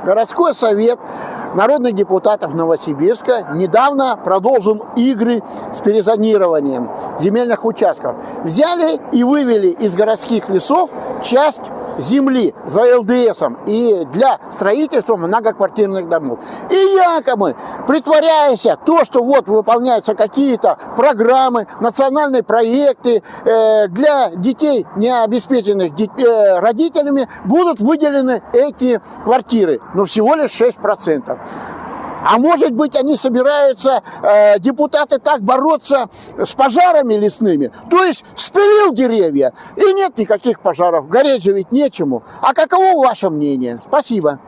Городской совет народных депутатов Новосибирска недавно продолжил игры с перезонированием земельных участков. Взяли и вывели из городских лесов часть земли за ЛДСом и для строительства многоквартирных домов. И якобы, притворяясь то, что вот выполняются какие-то программы, национальные проекты для детей, не обеспеченных родителями, будут выделены эти квартиры, но всего лишь 6%. А может быть, они собираются, депутаты, так бороться с пожарами лесными? То есть спилил деревья, и нет никаких пожаров. Гореть же ведь нечему. А каково ваше мнение? Спасибо.